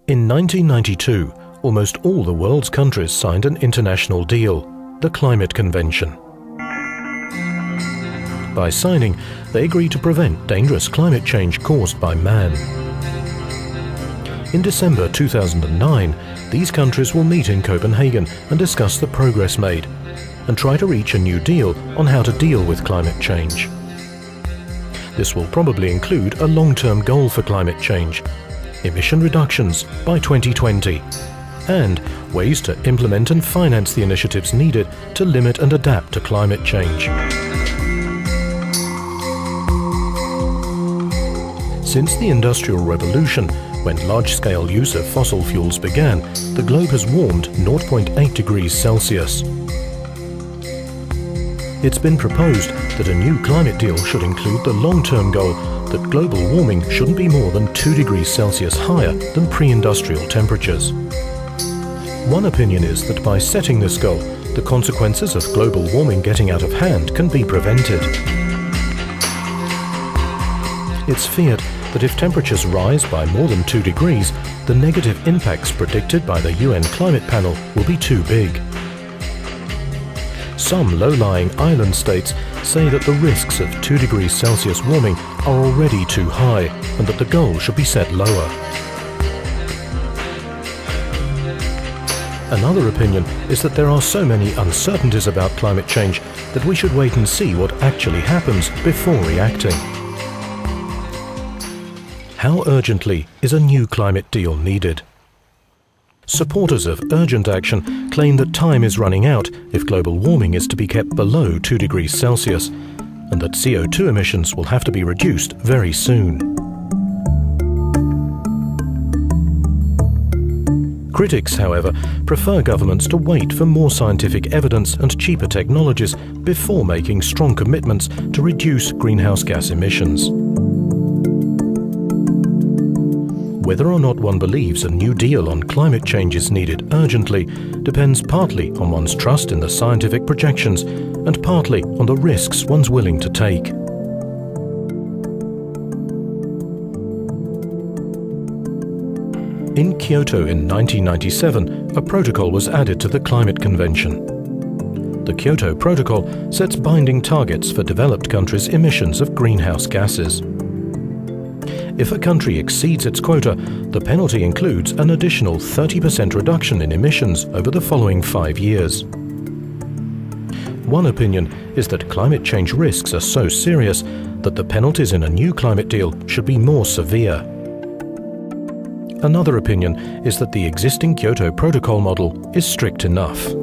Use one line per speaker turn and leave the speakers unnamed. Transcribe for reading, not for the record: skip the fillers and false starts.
In 1992, almost all the world's countries signed an international deal, the Climate Convention. By signing, they agreed to prevent dangerous climate change caused by man. In December 2009, these countries will meet in Copenhagen and discuss the progress made and try to reach a new deal on how to deal with climate change. This will probably include a long-term goal for climate change, emission reductions by 2020, and ways to implement and finance the initiatives needed to limit and adapt to climate change. Since the Industrial Revolution, when large-scale use of fossil fuels began, the globe has warmed 0.8 degrees Celsius. It's been proposed that a new climate deal should include the long-term goal that global warming shouldn't be more than 2 degrees Celsius higher than pre-industrial temperatures. One opinion is that by setting this goal, the consequences of global warming getting out of hand can be prevented. It's feared that if temperatures rise by more than 2 degrees, the negative impacts predicted by the UN Climate Panel will be too big. Some low-lying island states say that the risks of 2 degrees Celsius warming are already too high and that the goal should be set lower. Another opinion is that there are so many uncertainties about climate change that we should wait and see what actually happens before reacting. How urgently is a new climate deal needed? Supporters of urgent action claim that time is running out if global warming is to be kept below 2 degrees Celsius, and that CO2 emissions will have to be reduced very soon. Critics, however, prefer governments to wait for more scientific evidence and cheaper technologies before making strong commitments to reduce greenhouse gas emissions. Whether or not one believes a new deal on climate change is needed urgently depends partly on one's trust in the scientific projections and partly on the risks one's willing to take. In Kyoto in 1997, a protocol was added to the Climate Convention. The Kyoto Protocol sets binding targets for developed countries' emissions of greenhouse gases. If a country exceeds its quota, the penalty includes an additional 30% reduction in emissions over the following 5 years. One opinion is that climate change risks are so serious that the penalties in a new climate deal should be more severe. Another opinion is that the existing Kyoto Protocol model is strict enough.